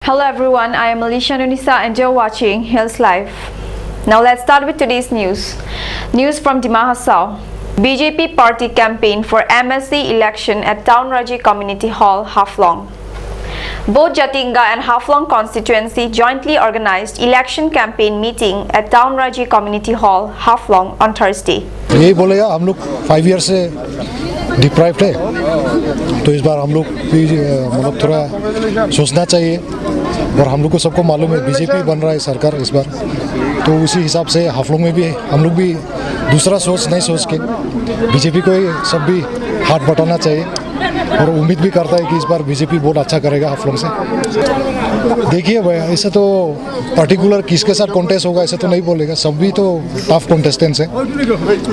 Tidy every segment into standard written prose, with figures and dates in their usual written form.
Hello everyone, I am Alicia Nunisa and you're watching Hills Live. Now let's start with today's news. News from Dima Hasao. BJP party campaign for MSC election at Town Raji Community Hall, Haflong. Both Jatinga and Haflong constituency jointly organized election campaign meeting at Town Raji Community Hall, Haflong on Thursday. यही बोलेगा हम लोग 5 year से deprived है, तो इस बार हम लोग भी मतलब थोड़ा सोचना चाहिए। और हम लोग को सबको मालूम है बीजेपी बन रहा है सरकार इस बार, तो उसी हिसाब से हाफलोंग में भी हम लोग भी दूसरा सोच नहीं सोच के बीजेपी को ही सब भी हाथ बटाना चाहिए। और उम्मीद भी करता है कि इस बार बीजेपी बहुत अच्छा करेगा हाफलोंग से। देखिए भाई, ऐसे तो पर्टिकुलर किसके साथ कॉन्टेस्ट होगा ऐसे तो नहीं बोलेगा, सब भी तो टफ कॉन्टेस्टेंट्स हैं,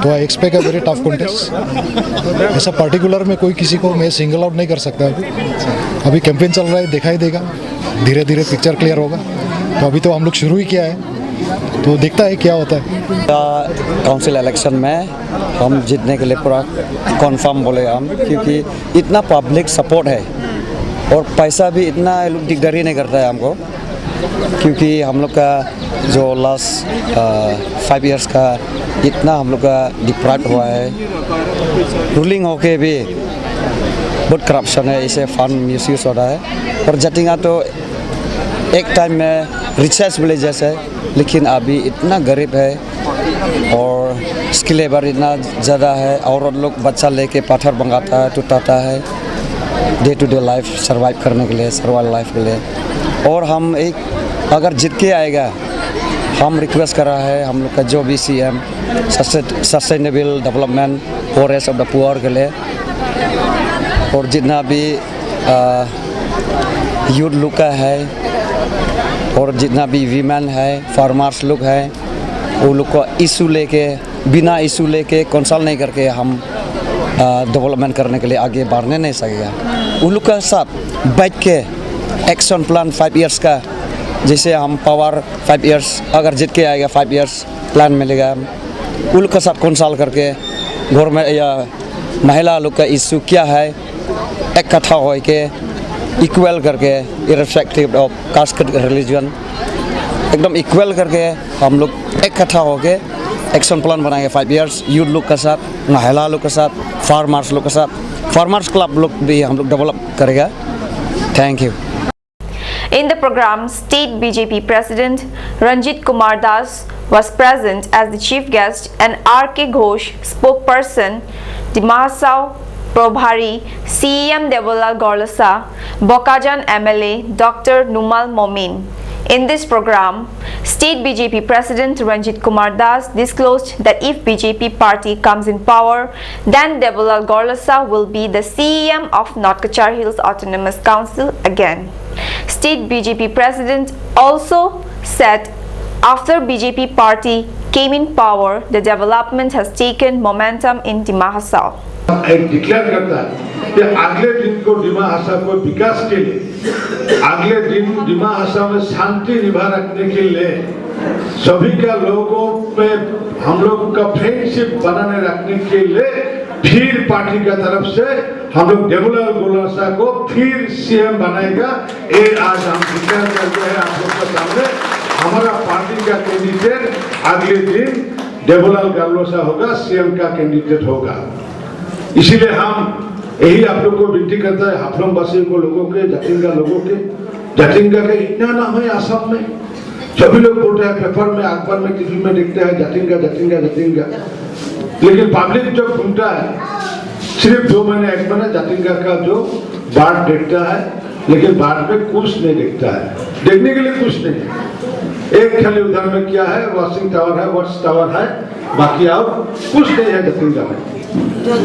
तो I expect a very tough contest. ऐसा पर्टिकुलर में कोई किसी को मैं सिंगल आउट नहीं कर सकता। अभी कैंपेन चल रहा है, दिखाई देगा, धीरे धीरे पिक्चर क्लियर होगा। तो अभी तो हम लोग शुरू ही किया है, तो देखता है क्या होता है। काउंसिल इलेक्शन में हम जीतने के लिए पूरा कंफर्म बोले हम, क्योंकि इतना पब्लिक सपोर्ट है और पैसा भी इतना लोग दिकदारी नहीं करता है हमको, क्योंकि हम लोग का जो लास्ट 5 इयर्स का इतना हम लोग का डिप्राइव हुआ है, रूलिंग होके भी बहुत करप्शन है, इसे फंड मिसयूज हो रहा है। और जटिंगा तो एक टाइम में रिचार्ज विलेज जैसे, लेकिन अभी इतना गरीब है और स्किल लेबर इतना ज़्यादा है, और लोग बच्चा लेके पत्थर मंगाता है, टूटाता है day to day life survive करने के लिए, सर्वाइव लाइफ के लिए। और हम एक अगर जीत के आएगा, हम रिक्वेस्ट कर रहा है हम लोग का जो भी CM sustainable development forest of the poor के लिए, और जितना भी यूथ लोग का है और जितना भी वीमेन है, फार्मर्स लोग हैं, वो लोग को इशू लेके बिना इशू लेके कंसल्ट नहीं करके हम डेवलपमेंट करने के लिए आगे बढ़ने नहीं सकेगा। उन लोग के साथ बैठ के एक्शन प्लान 5 इयर्स का, जैसे हम पावर 5 इयर्स अगर जीत के आएगा 5 इयर्स प्लान मिलेगा, उन लोग के साथ कंसल्ट करके गवर्नमेंट या महिला लोग का इशू क्या है इकट्ठा हो के इक्वल करके इररिस्पेक्टिव ऑफ कास्ट रिलीजन एकदम इक्वल करके हम लोग इकट्ठा होके एक्शन प्लान बनाएंगे 5 इयर्स यूथ लोग के साथ, महिला लोग के साथ, फार्मर्स लोग के साथ, फार्मर्स क्लब लोग भी हम लोग डेवलप करेगा। Thank you. In the program, State BJP President Ranjit Kumar Das was present as the chief guest and R.K. Ghosh, spokesperson, Dima Hasao Probhari, CEM Devolal Gorlasa, Bokajan MLA Dr. Numal Momin. In this program, State BJP President Ranjit Kumar Das disclosed that if BJP party comes in power, then Devolal Gorlasa will be the CEM of North Kachar Hills Autonomous Council again. State BJP President also said after BJP party came in power, the development has taken momentum in Dima Hasao. एक declare करता है कि अगले दिन को डिमा हसाओ को विकास के लिए, अगले दिन डिमा हसाओ में शांति निभा रखने के लिए, सभी का लोगों पे हम लोग का फ्रेंडशिप बनाने रखने के लिए फिर पार्टी का तरफ से हम लोग देवलाल गोलासा को फिर CM बनाएगा। ये आज हम डिक्लेयर करते हैं आप लोग के सामने। हमारा पार्टी का कैंडिडेट अगले दिन देवलाल गोलासा होगा, CM का कैंडिडेट होगा। इसीलिए हम यही आप लोग को विनती करता है, हाफलोंग वासियों को, लोगों के, जाटिंगा लोगों के, जाटिंगा का इतना नाम है आसाम में, सभी लोग बोलते हैं, पेपर में, अखबार में, टीवी में देखते हैं जाटिंगा जाटिंगा जाटिंगा, लेकिन पब्लिक जब घूमता है सिर्फ 2 महीने 1 महीने जाटिंगा का जो बाढ़ देखता है, लेकिन बाढ़ में कुछ नहीं देखता है, देखने के लिए कुछ नहीं है। एक खाली उधर में क्या है, वॉशिंग टावर है, वॉच टावर है, बाकी और कुछ नहीं है जाटिंगा में।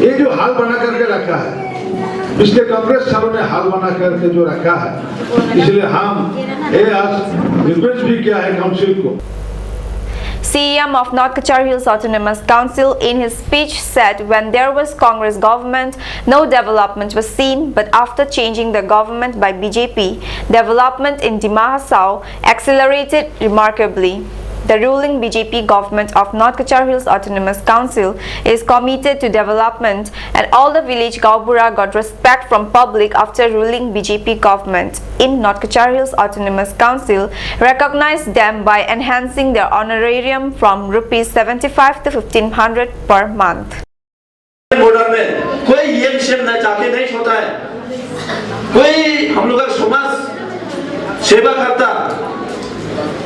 ये जो हाल बना करके रखा है, पिछले कांग्रेस सालों ने हाल बना करके जो रखा है, इसलिए हम ये आज रिक्वेस्ट भी किया है काउंसिल को। CEM of North Kachar Hills Autonomous Council in his speech said when there was Congress government, no development was seen, but after changing the government by BJP, development in Dima Hasao accelerated remarkably. The ruling BJP government of North Kachar Hills Autonomous Council is committed to development, and all the village Gaubura got respect from public after ruling BJP government in North Kachar Hills Autonomous Council recognized them by enhancing their honorarium from rupees 75 to 1500 per month. Border में कोई ये विषय न जाके नहीं होता है, कोई हम लोग का समाज सेवा करता,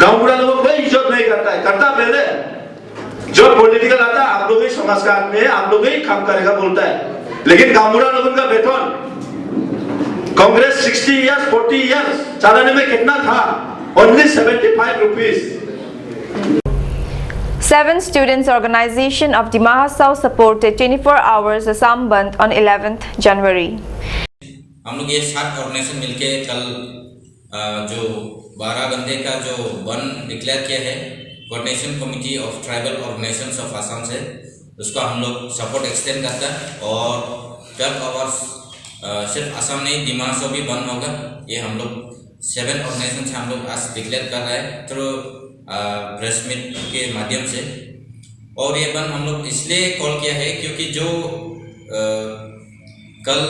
गांव बुढ़ा लोगों को कोई इज्जत नहीं करता है, करता पहले जो पॉलिटिकल आता है आप लोग ही समाज का आदमी है, आप लोग ही काम करेगा बोलता है, लेकिन गांव बुढ़ा लोगों का वेतन कांग्रेस 60 इयर्स 40 इयर्स चलाने में कितना था? Only 75 rupees. 7 students organization of the Mahasau supported 24 hours Assam Bandh on 11th January. हम लोग ये 7 ऑर्गेनाइजेशन मिलके कल जो 12 घंटे का जो बंद डिक्लेयर किया है coordination committee of tribal organisations of Assam से, उसको हम लोग सपोर्ट एक्सटेंड करता है और 12 आवर्स सिर्फ असम नहीं दिमाग भी बंद होगा। ये हम लोग 7 ऑर्गेनाइजेशन से हम लोग आज डिक्लेयर कर रहे हैं थ्रू प्रेस मीट के माध्यम से। और ये बंद हम लोग इसलिए कॉल किया है क्योंकि जो कल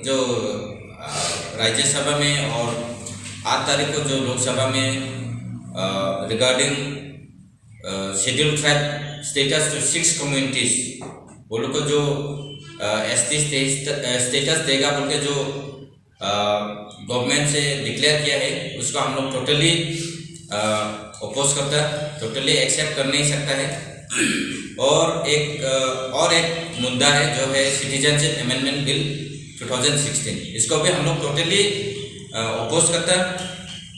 जो राज्यसभा में और 8 तारीख को जो लोकसभा में regarding schedule tribe status to 6 communities वो लोग को जो एसटी स्टेटस देगा बोल के जो गवर्नमेंट से डिक्लेयर किया है उसको हम लोग टोटली अपोज करता है, टोटली एक्सेप्ट कर नहीं सकता है। और एक मुद्दा है जो है सिटीजनशिप अमेंडमेंट बिल 2016, इसको भी हम लोग टोटली अपोज करता है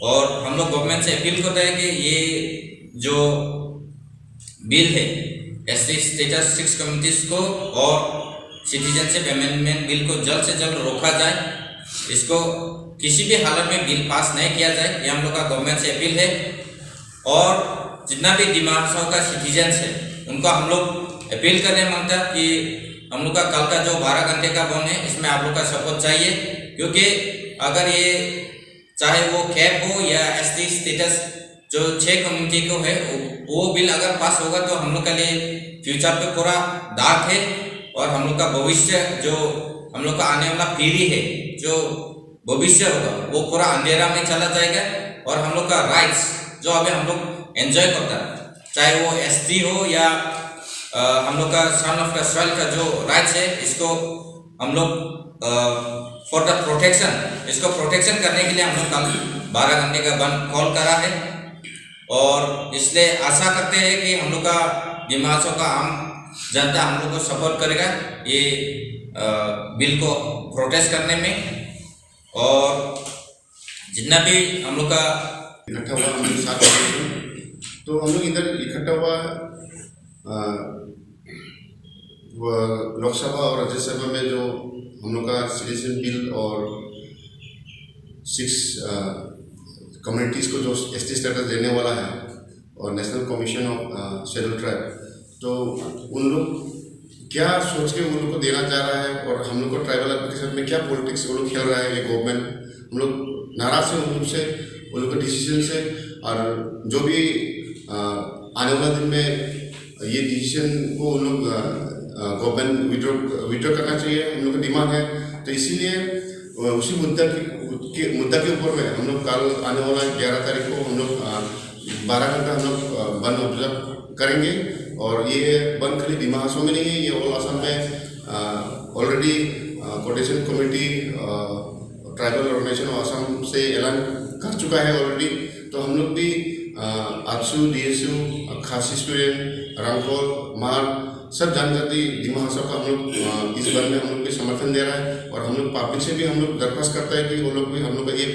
और हम लोग गवर्नमेंट से अपील करता है कि ये जो बिल है एसटी स्टेटस 6 कम्युनिटीज को और सिटीजनशिप अमेंडमेंट बिल को जल्द से जल्द रोका जाए, इसको किसी भी हालत में बिल पास नहीं किया जाए, ये हम लोग का गवर्नमेंट से अपील है। और जितना भी दिमाग का सिटीजन्स है उनको हम लोग अपील करने मांगता है कि हम लोग का कल का जो 12 घंटे का बंद है इसमें आप लोग का सपोर्ट चाहिए, क्योंकि अगर ये चाहे वो कैब हो या एसटी स्टेटस जो 6 कम्युनिटी को है वो बिल अगर पास होगा तो हम लोग के लिए फ्यूचर पे पूरा डार्क है और हम लोग का भविष्य जो हम लोग का आने वाला पीढ़ी है जो भविष्य होगा वो पूरा अंधेरा में चला जाएगा और हम लोग का राइट्स जो अभी हम लोग एंजॉय करता है, चाहे वो एसटी हो या हम लोग का सन ऑफ द सॉइल का जो राइट्स है, इसको हम लोग फॉर द प्रोटेक्शन, इसको प्रोटेक्शन करने के लिए हम लोग कल 12 घंटे का बंद कॉल करा है। और इसलिए आशा करते हैं कि हम लोग का दिमागों का आम जनता हम लोग को सपोर्ट करेगा ये बिल को प्रोटेस्ट करने में। और जितना भी हम लोग का इकट्ठा हुआ हम लोग 7 तो हम लोग इधर इकट्ठा हुआ लोकसभा और राज्यसभा में जो हम लोग का सिटीजन बिल और 6 कम्युनिटीज़ को जो एसटी स्टेटस देने वाला है और national commission of schedule tribe, तो उन लोग क्या सोच के उन लोग को देना चाह रहा है और हम लोग को ट्राइबल एप्लीकेशन में क्या पॉलिटिक्स वो लोग खेल रहा है ये गवर्नमेंट, हम लोग नाराज हैं उन से, उन लोग के डिसीजन से। और जो भी आने वाला दिन में ये डिसीजन को उन लोग गवर्नमेंट विड्रॉ करना चाहिए, हम लोग का डिमांड है। तो इसीलिए उसी मुद्दा के ऊपर में हम लोग कल आने वाला 11 तारीख को हम लोग 12 घंटा हम लोग बंद ऑब्जर्व करेंगे। और ये बंद खाली दिमाग में नहीं है, ये ऑल असम में already coordination committee tribal organisation of Assam से ऐलान कर चुका है ऑलरेडी। तो हम लोग भी आत्सू, डीएसयू, खासी स्टूडेंट, रंगकोल, मार सब जनजाति दिमाग का हम लोग इस बारे में हम लोग भी समर्थन दे रहा है। और हम लोग पब्लिक से भी हम लोग दरख्वास्त करता है कि वो लोग भी हम लोग का एक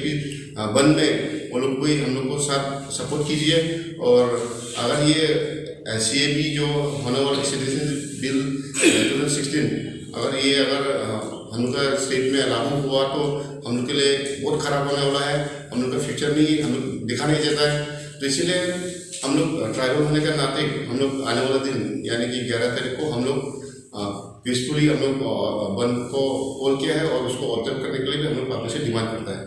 बंद में वो लोग भी हम लोग को साथ सपोर्ट कीजिए। और अगर ये CAB जो होने वाला सिटीजन बिल 2016 अगर हम लोग का स्टेट में लागू हुआ तो हम लोग के लिए बहुत ख़राब होने वाला है, हम लोग का फ्यूचर नहीं हम लोग दिखा नहीं देता है। तो इसीलिए हम लोग ट्राइबल होने के नाते हम लोग आने वाला दिन यानी कि 11 तारीख को हम लोग पीसफुली हम लोग बंद को कॉल किया है और उसको ऑब्जर्व करने के लिए भी हम लोग वापस से डिमांड करता है।